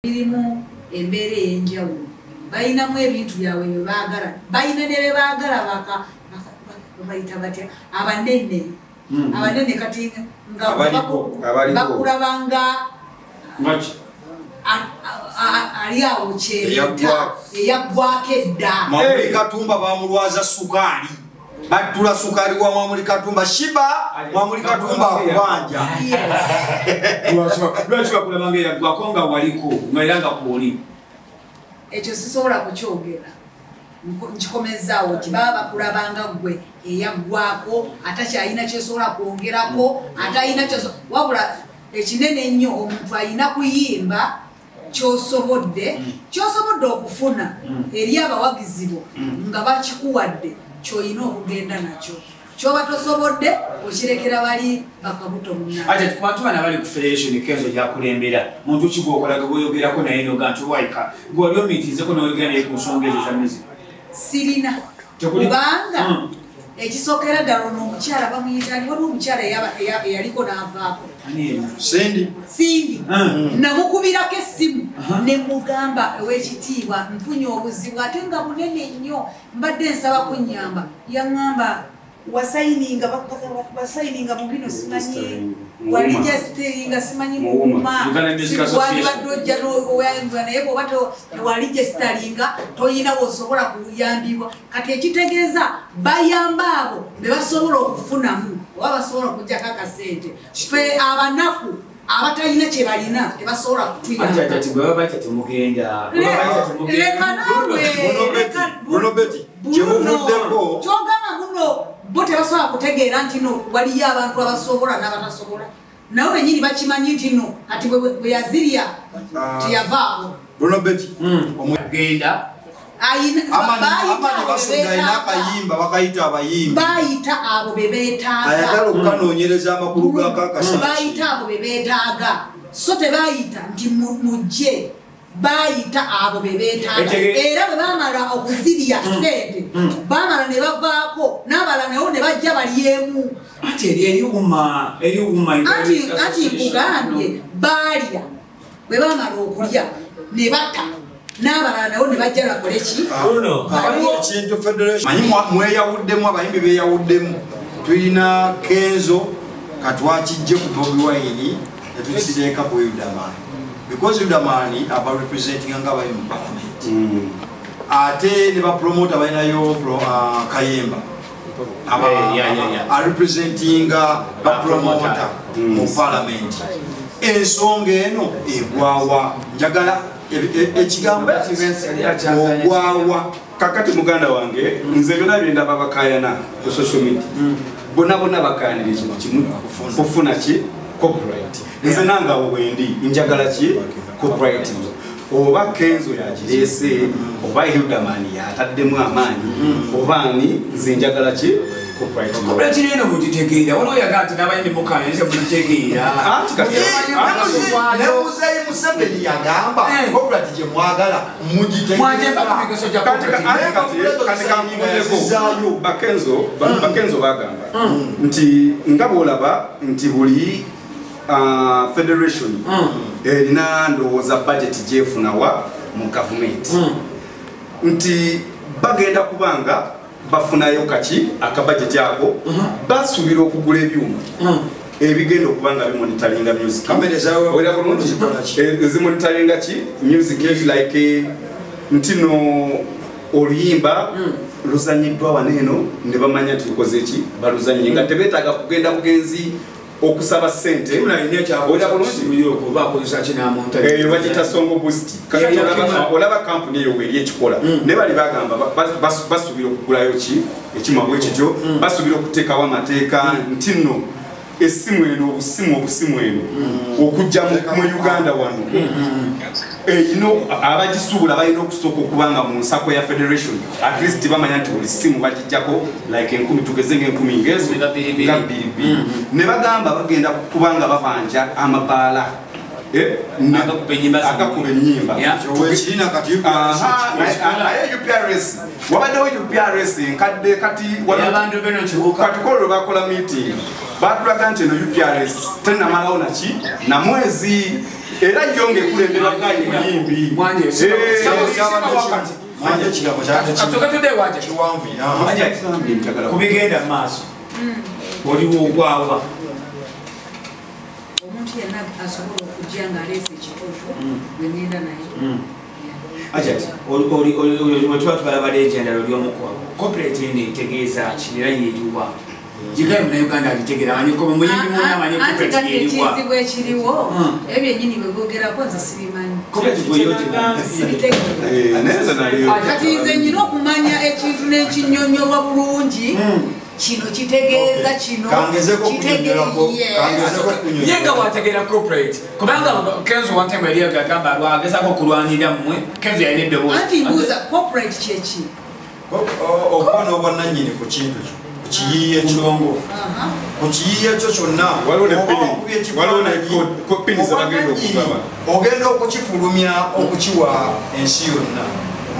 birimu embeera ey'enjawulo bayinamu ebintu byabwe bye baagala bayina ne bye baagala bayita batya abanene abanene kati nga bakulabanga ali awo kyereta eyaggwako edda Mwamuli Katumba bamulwaza sukaali batula sukaali wa Mwamuli Katumba shiba Mwamuli Katumba akubanja lwaki bakulabanga eyaggwako nga waliko ngaeranga kuoli ekyo sisobola kukyogera nkikomezaawo nti baba bakulabanga gwe eyaggwako atakyalina kyesobola kwongerako atalina wabula ekinene ennyo omuntu alina kuyimba kyosobodde okufuna eri abawagizi bo nga bakikuwadde kyolina okugenda nakyo kyoba tosobodde okirekera bali bakabuto munna ate kubantu bana bali ku federation Kenzo gyakulembera muntu kigwokolaga bwoyogerako naye noga nti waika gwoli omitinzeko noyogera naye ku nsonga ezo za music sirina kubanga ekisookera ddala ono omukyala bamuyitani waliwo omukyala eyaliko n'avaako Sindi namukubirako essimu ne mugamba ew'ekitiibwa nfunye obuzibu ate nga bunene nnyo mbadde nsaba kunnyamba yaŋŋamba wasayininga mu bino simanyi waligesteringa simanyi mukuma wandibadde ojja n'oyambibwa naye bwoba waligestaringa toyina wosobola kuyambibwa kati ekitegeeza bayamba abo be basobola okufunamu oba basobola okujjako akasente fe abanaku abatalina kye balina tebasobola kutuyamba kyogamba muno bo tebasobola kutegeera nti no waliyo abantu abasobola n'abatasobola nawe benyini bakimanyi nti no ati bwe yazirya tiyavaako genda bayita abo bebeetaaga so tebayita nti mujje bayita abo bebeetaaga era bwe bamala okuzirya sente bamala ne bavaako n'abala nayo ne bajja balyemu anti nkugambye baalya bwe bamala okulya ne batta n'abalala nabo ne bajja bakole ki ekintu federation manyi mweyawuddemu abayimbi beeyawuddemu tulina Kenzo katwakijje ku Bobi Wine netukireeka ku Udamani because Udamani aba representing nga abayimbi mu parliament ate ne bapromota balinayo Kayemba a representing bapromota mu parliament ensonga eno egwawa njagala ekigambo ogwawa kakati muganda wange nze byonna byenda babakayana ku social media bonna bakayaniriza kimu kufuna ki copyright nze nanga wendi njagala ki copyright oba Kenzo yagireese oba Udamani yataddemu amaanyi oba ani nze njagala ki copyright eno mugitegeera waliwo yagaa nti n'abayimbi mukayaniza mugitegeera nebuzeyi Museveni yagamba copyright gye mwagala Bakenzo bagamba nti nga bwolaba nti buli federation erina ndowooza budget gyefunawa mu government nti bagenda kubanga bafunayo kaki akabajeti ako basuubira okugula ebyuma ebigenda okubanga bimonitaringa music zimonitaringa ki music like ntino oluyimba luzanyiddwa waneeno ne bamanya nti lukoze ki baluzannye nga tebeetaaga kugenda bugenzi okusaba sente eyo bagita songo boost olaba kampuni eyo weri ekikola ne bali bagamba basuubira okugulayo ki ekima bwe kityo basuubira okuteekawo amateeka nti nno essimu eno obusimu eno okujja mu Uganda wano abagisuubula balina okusooka okubanga mu nsako ya federation at least bamanya nti buli simu bagijjako like 10 tugeze nga 10 ngezo nga 2 ne bagamba bagenda kubanga babanja amabaala agakuba ennyimba UPRS wabaddewo UPRS nkadde kati kolo bakola meeting batulaga nti eno UPRS tenamalawo naki na mwezi era njonge kulembera bakayi muyimbi mwanje Manje kigambo kyake atude waje kiwanvu kubigenda maaso oliwo ogwawa omuntu yenna asobola okujja ng'aleesa ekituufu bwe ngenda naye Hajjat wetuba tubalaba legenda lyomukwabo corporate eno etegeeza kinera yeeriwa jigaye muna Uganda alitegeera manyikoba muyimbi muna amanyi corporate yeeriwa ekizibu ekiriwo ebyennyini bwe boogerako nze sibimanyi corporate bweyotiga kati nze nyina okumanya ekintu n'ekinyonyolwa bulungi kino kitegeeza kino yenga wategeera corporate kubanga Kenzo one time yali agamba alwagezako kulwanirira mmwe Kenzo yalina eddoboozi anti mbuuza corporate kyeki okuba n'obwannannyini ku kintu kyo ku kiyiiye kulongo ku kiyiiye kyo kyonna ogenda okukifulumya okukiwa ensi yonna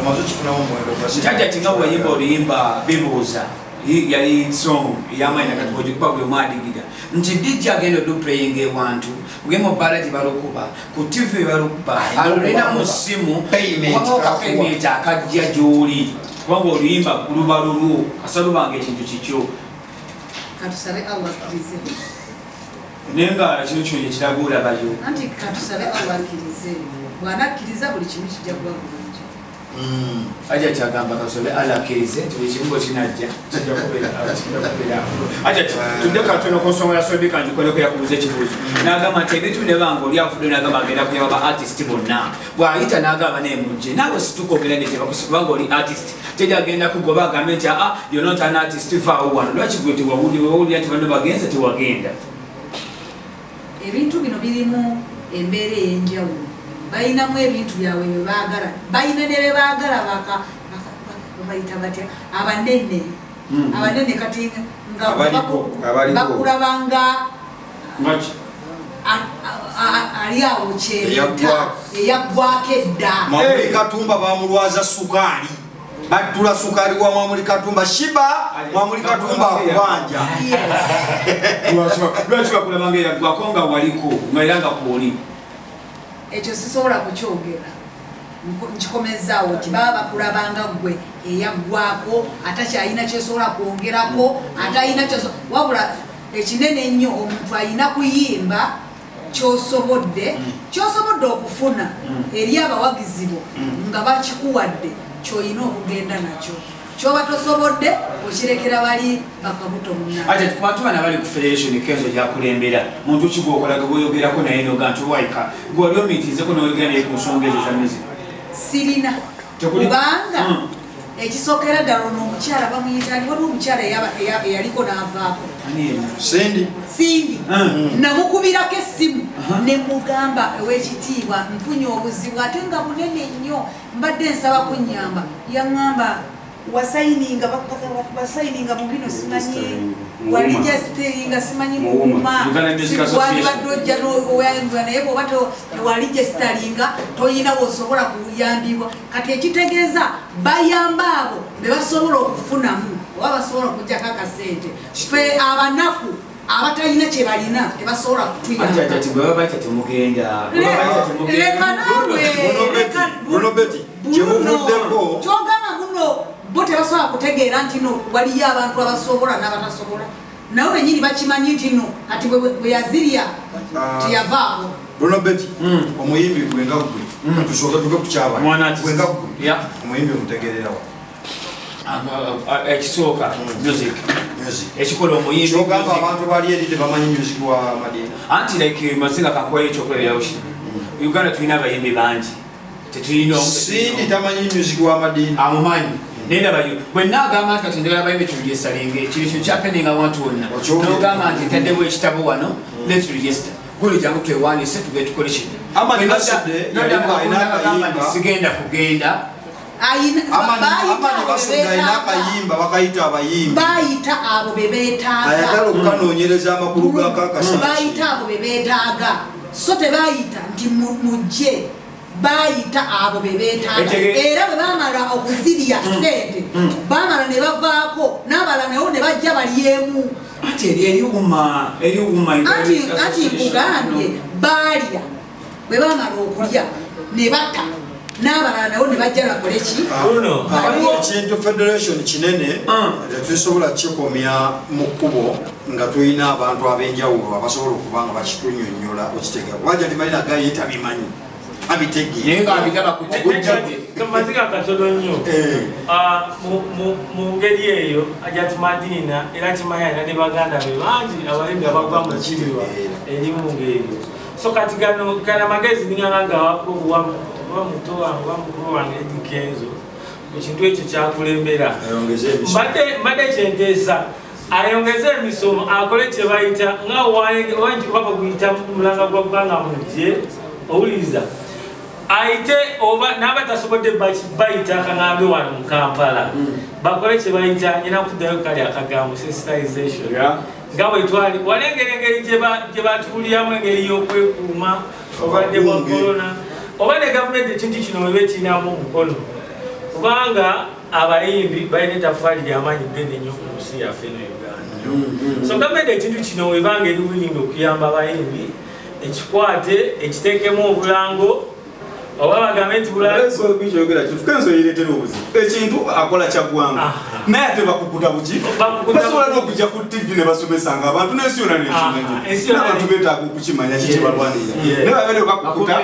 omaze okifunamu omuwendo Hajjat nga wayimba oluyimba Bibuza yali song yamaina kati kuba bwe mwadigida nti DJ agenda do playing ewantu ngemo balati balokuba ku TV balokuba alolina mu simu payment akajja joli kubanga oluyimba lubalulu asalubanga ekintu kikyo katusabe Allah akirize nenga kino kyonye kiragula bayo anti katusabe Allah akirize bw'anakkiriza buli kimu kijja kuba bulungi Hajjat agamba kasobe alakirize tulikimugo kinajja kijja kubeera Hajjat tudeka tuno ku nsonga ya sobi kanji koleko yakubuza ekibuuzo n'agamba nti ebintu ne banga oli afudde n'agamba agenda kuyaba ba artist bonna bw'ayita n'agamba n'emujje naawe situkwogera nti kubanga oli artist tejja agenda kugoba agambe nti you're not an artist vaawo wano lwaki gwe tewawulira nti bano bagenze tewagenda ebintu bino birimu embeera ey'enjawulo bayinamu ebintu byabwe bye baagala bayina ne be baagala bayita batya abanene kati nga bakulabanga ali awo kyereta eyaggwako edda Mwamuli Katumba bamulwaza sukaali batula sukaali wa Mwamuli Katumba shiba Mwamuli Katumba akubanja lwaki bakulabanga eyaggwako nga waliko ngaeranga kwoli ekyo sisobola kukyogera nkikomezaawo nti baba bakulabanga gwe eyaggwako atakyalina kyosobola kwongerako atalina wabula ekinene ennyo omuntu alina kuyimba kyosobodde okufuna eri abawagizi bo nga bakikuwadde kyolina okugenda nakyo kyoba tosobodde okirekera bali bakabuto munna ate kubantu bana bali ku federation Kenzo gyakulembera muntu kigwokolaga bweyogerako naye noga nti waika gwali omitinzeko noyogera naye ku nsonga ezo za music sirina kubanga ekisookera ddala ono omukyala bamuyita ali waliwo omukyala eyaliko n'avaako Sindi namukubirako essimu ne mugamba ew'ekitiibwa nfunye obuzibu ate nga bunene nnyo mbadde nsaba kunnyamba yaŋŋamba wasayininga mu bino simanyi waligesteringa simanyi muuma wandibadde ojja n'oyambibwa naye bwoba tewaligestaringa toyina wosobola kuyambibwa kati ekitegeeza bayamba abo be basobola okufunamu oba basobola okujjako akasente fe abanaku abatalina kye balina tebasobola kutuyamba kyogamba muno bo tebasobola kutegeera nti no waliyo abantu abasobola n'abatasobola nawe benyini bakimanyi nti no ati bwe yazirya tiyavaako Ronobeti omuyimbi gwenga gwe tusooka tuge kukyaba gwenga gwe omuyimbi omutegererawo ekisooka music ekikola omuyimbi kyogamba abantu bali eri tebamanyi music wa Madiina anti like mazinga kankuwa ekyokweberawo kino Uganda tulina abayimbi bangi tetulina Sindi tamanyi music wa Madiina amumanyi nenda bayo bwenna agamba nti kati njagala bayimbi tuligesitalinga ekintu kyappeninga abantu wonna nogamba nti ntaddewo ekitabo wano let's register guli jangu twewanise tube tukole kino sigenda kugenda bayita abo bebeetaaga ayagala okukanoonyereza amakulu gakakasa bayita abo bebeetaaga so tebayita nti mujje bayita abo bebeetaaga era bwe bamala okuzirya sente bamala ne bavaako n'abalala nayo ne bajja balyemu ati eriwuma anti nkugambye baalya bwe bamala okulya ne batta n'abalala nabo ne bajja bakole ki ekintu federation kinene tetusobola kikomya mu kkubo nga tulina abantu ab'enjawulo abasobola okuba nga bakitunyonnyola okitega Hajjat Madiina gayita bimanyi kamaziga katono nnyo mu ngeri eyo Hajjat Madiina era kimanya ne baganda be bangi abayimbi abagwa mu kiriwa eri mu ngeri so kati gana magezi ninganga wakuwa muto wange wamukulu wange Eddy Kenzo ekintu ekyo kyakulembera mbadde kyenteesa ayongeze emisomo akole kye bayita nga wangi baba kuyita mulanga gwa ggwanga mujje owuliriza ayite oba n'abatasobodde bayita kaŋambe wano mu Kampala bakole kye bayita nyina kuddayo kali akagambo sensitization nga bwe twali walengera engeri gye batubuliramu engeri y'okwekuuma obadde bwa korona oba ne gavumenti ekintu kino weba ekirinamu omukono kubanga abayimbi balina ettaffaali ly'amaanyi ddene nnyo ku nsi yaffe eno Uganda so gavumenti ekintu kino webanga eri wiringa okuyamba abayimbi ekikwate ekiteekemu obulango oba bagambe nti Kenzo yeretera obuzibu ekintu akola kyaggwanga naye ate bakukuta buki basobola n'okujja ku TV ne basomesanga abantu n'ensi yonna n'abantu beetaaga okukimanya kiki balwanira naye babeere bakukuta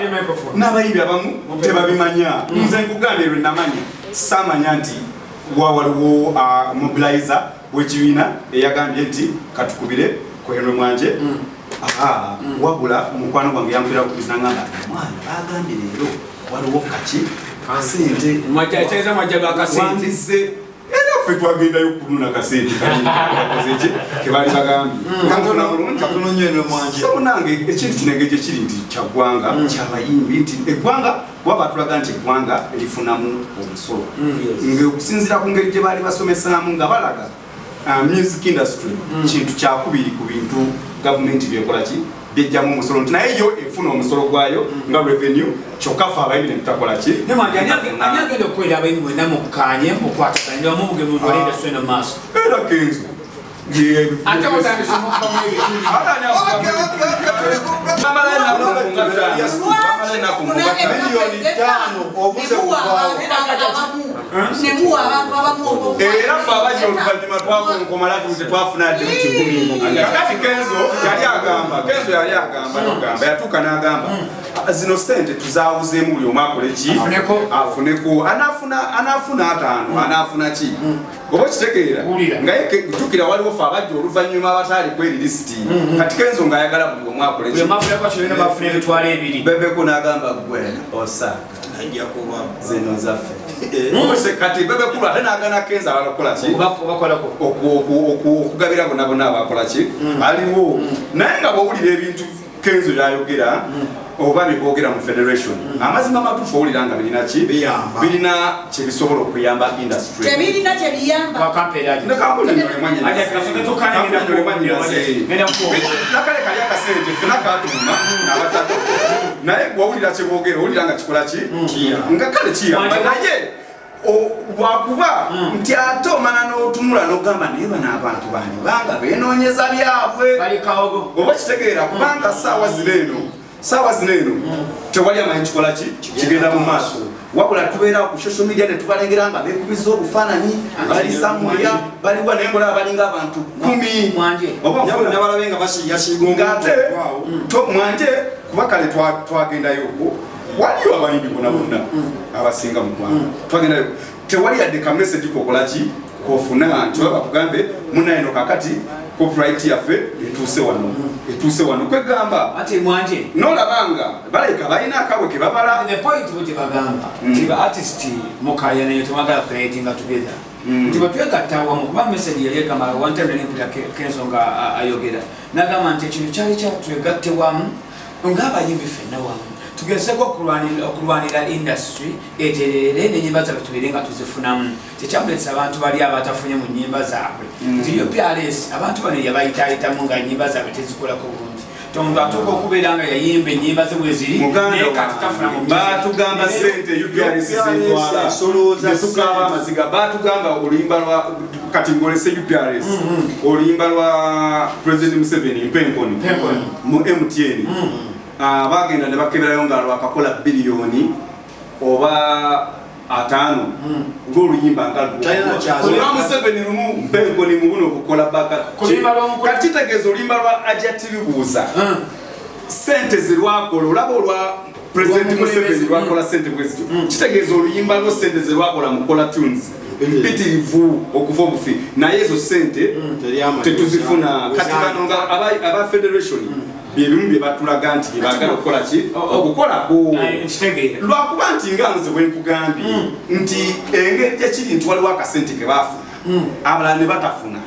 n'abayimbi abamu tebabimanya nze nkugambye lwe namanyi saamanya nti waliwo mobilizer w'ekibiina eyagambye nti katukubire kwenwe mwanje wabula mukwano gwange yampera kubiza ngamba mwana bagambye leero waliwo kaki kasente mwajja mwajja kasente era ffe twagendayo kununa kasente kakoze kebali bagambye kankona bulungi katono nnyo eno mwanje so nange ekintu kinenge gye kiri nti kyaggwanga kyabayimbi nti eggwanga waba tulaga nti eggwanga lifunamu omusolo ng'okusinziira ku ngeri gye baali basomesaamu nga balaga music industry kintu kyakubiri ku bintu gavumenti byekola ki byejjamu omusolo nti naye yo efuna omusolo gwayo nga revenue kyokka ffe abayimbi ne tutakola ki ani agenda okukolera abayimbi mwenna mukkanye mukwataganya wamu mugemu lwalenda swena maaso era Kenzo ate mutandisa era ffe abajja oluvannyuma twakonkomala tetwafuna dde mu kikumi kakati Kenzo yali agamba yatuuka n'agamba zino sente tuzaawuzeemu buli omu akole ki afuneko anaafuna ataano anaafuna ki oba kitegeera ngaye jjukira waliwo ffe abajja oluvannyuma abataali kweri lisiti kati Kenzo ng'ayagala buli omu akole ki bebeko n'agamba gwena osaka najja kuba zeno zaffe kati bebekulu ate n'agana Kenzo abakola ki okugabira bonna bonna abakola ki aliwo naye nga bw'owulira ebintu Kenzo byayogera oba byeboogera mu federation amazima amatuufu owulira nga birina ki birina kyebisobola okuyamba industry nakale kali akasente fena katuma nabatatu naye gwawulira kyeboogera owulira nga kikola ki nga kale kiyamba naye wakuba nti ate omala n'otunula n'ogamba naye bano abantu bani banga beenoonyeza byabwe oba kitegeera kubanga saawa zino eno tewali amanyi kikola ki kigenda mu maaso wabula tubeera ku social media ne tubalengera nga beekubiza obufaananyi bali samulya baliwa naye mulaba balinga abantu 10 nabalabe nga basiyasigongate mwanje kuba kale twagendayoko waliyo abayimbi bonna bonna abasinga mu ggwanga twagendayo tewali yadde ka message kokola ki kofuna nti oba bakugambe munaeno kakati copyright yaffe etuuse wano kwegamba ate mwanje nolabanga baleka balina akabwe ke babala the point bwe bagamba nti ba artist mukaya naye tumagala creating together nti batwegatta wamu kuba message yali egamba one time nempita Kenzo nga ayogera nagamba nti ekintu kyali kyatwegatte wamu ng'abayimbi ffenna wamu tugezeko okulwanira industry eterere n'ennyimba zaffe tubeere nga tuzifunamu tekyamuletesa abantu bali abatafunye mu nnyimba zaabwe nti yo PRS abantu bano yabayitaayitamu nga nnyimba zaabwe tezikolako bulungi tondu atuuka okubeera nga yayimba ennyimba ze bwe ziri naye kati tafuna mu baatugamba sente UPRS zitwala netukaaba amaziga baatugamba oluyimba lwa kati ngolese UPRS oluyimba lwa President Museveni Mpenkoni mu MTN bagenda ne bakeberayo nga lwakakola biliyoni oba 5 ng'oluyimba nga Museveni lumu mpengo ni mubuno okukola baka kati tegeeza oluyimba lwa Hajjat Bibuza sente zirwakola olaba olwa President Museveni lwakola sente bwezityo kitegeeza oluyimba lwo sente zirwakola mukola tunes mpitirivu okuva obufi naye ezo sente tetuzifuna kati bano nga aba federation byebimu bye batulaga nti baagala okukola ki okukolako lwakuba nti nga nze bwe nkugambye nti engeri gyekiri nti waliwo akasente ke baafuna abalala ne batafuna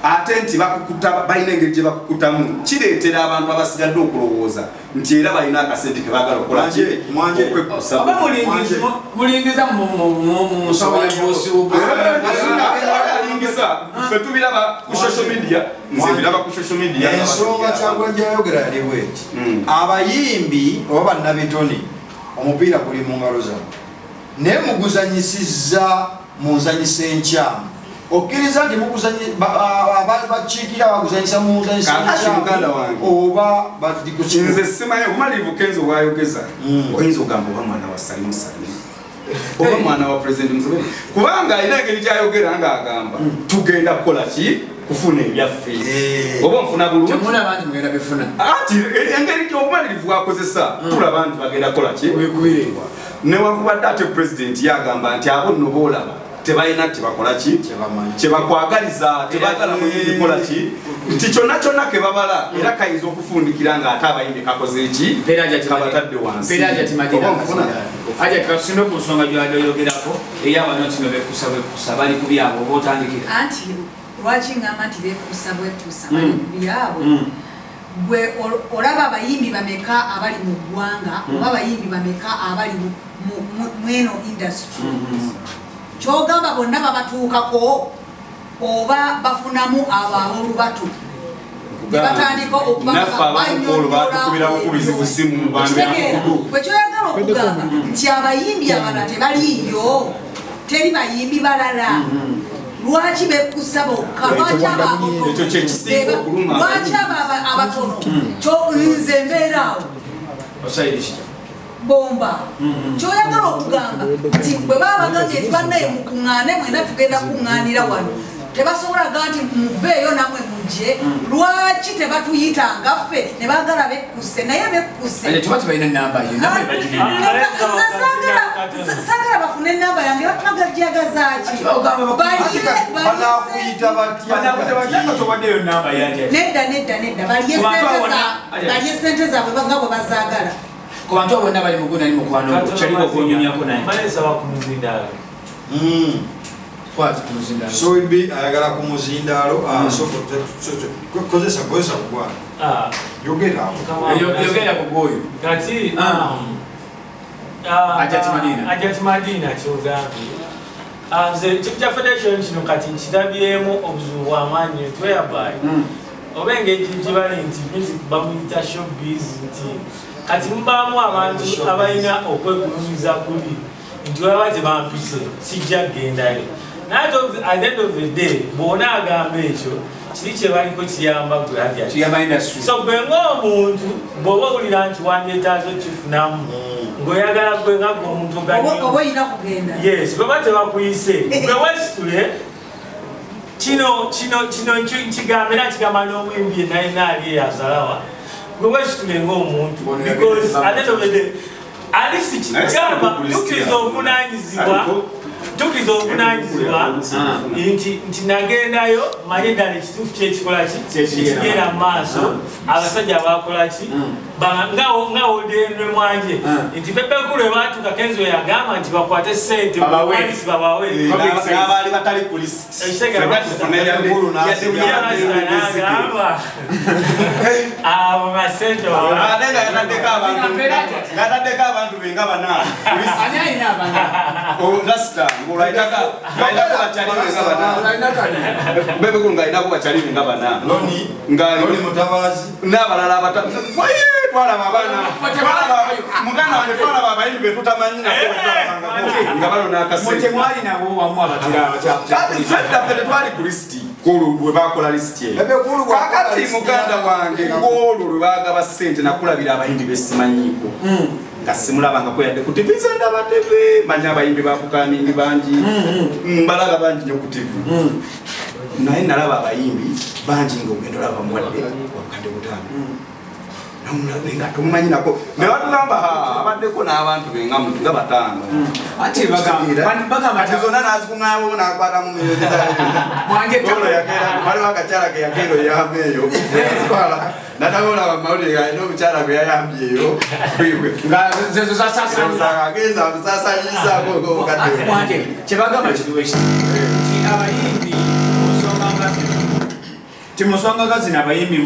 ate nti bakukuta balina engeri gye bakukutamu kireetera abantu abasigadde okulowooza nti era balina akasente ke baagala okukola mulingiza mu nsawo ya bosi ffe tubiraba ku social media nze biraba ku social media ensonga kyagwa gyayogera yaliwo eti abayimbi oba bannabitone omupiira guli mu ngalo zammwe naye muguzanyisizza mu nzanyisa enkyamu okkiriza nti bakiikira baguzanyisa mu nzanyisa oba nze simanyi obumalirivu Kenzo bwayogeza oyinza ogamba oba mwana wa Salimu Salimu oba mwana wa President Museveni kubanga alina engeri gyayogera ng'agamba tugenda kukola ki kufuna ebyaffe oba nfuna bulungi ati engeri obumalirivu bwakozesa tulaba nti bagenda kukola ki newakubadde ate President yagamba nti abo nno boolaba tebalina tebakola ki kyebakwagaliza tebagala muyimbi kola ki nti kyonna kyonna ke babala era kayinza okufundikira ng'ate abayimbi kakoze ki kabatadde wansi Hajjat kasino ku nsonga gy'ayogerako ey'abano kino bekusa bali ku byabo oba otandikira anti lwaki ngamba nti bekusa bali ku byabo gwe olaba abayimbi bameka abali mu ggwanga oba abayimbi bameka abali mweno industry kyogamba bonna babatuukako oba bafunamu abo ab'olubatu batandika okubakwekyogala okugamba nti abayimbi abalala tebaliyo teri bayimbi balala lwaki bekusa bokka lwaki abatono nze mbeeraawo bomba kyoyagala okugamba nti bwe babagambye nti bannaye mukuŋŋaane mwena tugenda kuŋŋaanira wano tebasobola ga nti muveeyo namwe mujje lwaki tebatuyitanga ffe ne baagala bekkuse naye bekkuse saagala bafune enamba yange bagajjagazaki nedda balye sente zaabwe nga bwe bazaagala ku bantu bonna bali mugunda ni mukwano kyaliko okunyumyako naye so ibi ayagala ku muzindaalo kozesa kugwana yogera ku gwoyo kati Hajjat Madiina kyogambye nze ekifu kya federation kino kati nkirabyemu obuzibu bw'amaanyi whereby oba engeri gibali nti music bamuyita showbiz nti kati mubaamu abantu abalina okwekulumiza kuli nti waba tebampise sijja kugendayo naye at the end of the day bwona agamba ekyo kiri kyebaliko kiyamba so gwe ng'omuntu bw'oba owulira nti wandyetaazo kifunamu ng'oyagala gwe nga gwe omuntu yes bweba tebakuyise gwe wesitule kino kigambe era kigamba n'omwimbi naye naali eyazalawa gwe wesitule ng'omuntu because at the end of the day alisi kigamba tukiriza obuvunanyizibwa nti nagendayo manye ddala ekituufu kyekikola ki kigenda mu maaso abasajja bakolaki nga odenwe mwanje nti bebekulu ebatuuka Kenzo yagamba nti bakwate sente babalisi babawe n'abaali batali ku lisiti abo basente ngataddeko abantu be nga bana bebekulu ng'alinako bakyalibe nga bana n'abalala twalaba abaana muganda wange twalaba abayimbi betutamanyi nga balona akasente ffe tetwali ku lisiti Kulu bwe bakola list ye. Kakati muganda wange ngolu lwe bagaba ssente nakulabira abayimbi b'essimanyiiko. Nga simulabanga ko yadde ku TV ndaba TV manya abayimbi bakukaningi bangi. Mbalaga bangi nnyo ku TV. Naye nalaba abayimbi bangi ng'ogenda olaba muwadde wakadde butaano. Nga tumumanyi nako ne batugamba abaddeko n'abantu be nga bataano ate bagamba ati zonna nazikuŋŋaabo n'akwata mu miliyoni waliwo akakyala ke yagenda oyamba eyo natabolaba mawulire alina omukyala gwe yayambye eyo agenza amusaasanyizaako obukadde kyebagamba kiriwo ekiti abayimbi timusonga gazina abayimbi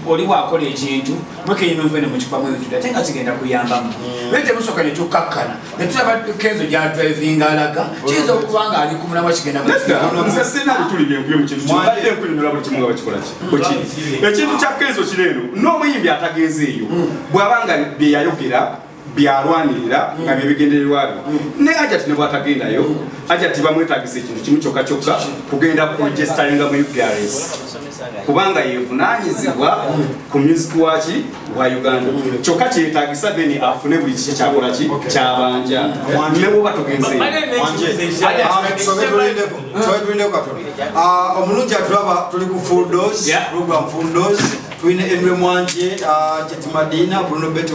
oli wakola ekintu mwekenyinove nemukikwamu ebituli ate nga kigenda kuyambamu naye temusooka netukakkana netulaba Kenzo gyadrivinga alaga kiyinza okuba nga ali ku mulamwa kigenda nze sina bituli byenkuye mu kintu kibadde nkunyonyola buli kimu nga bakikola ki ekintu kya Kenzo kireeno n'omuyimbi atagenze eyo bw'abanga bye yayogera byalwanirira nga byebigendererwa byo ne Hajjat ne bwatagendayo Hajjat bamwetagisa ekintu kimu kyokka kyokka kugenda ku registeringa mu UPRS kubanga yevunaanyizibwa ku music waki wa Uganda kyokka kyetagisa then afune buli kiki kyakola ki kyabanja ne bwoba togenzeeyo omulungi atulaba tuli ku full dose program full dose tulina Eddy Mwanje Hajjat Madiina Bruno Beto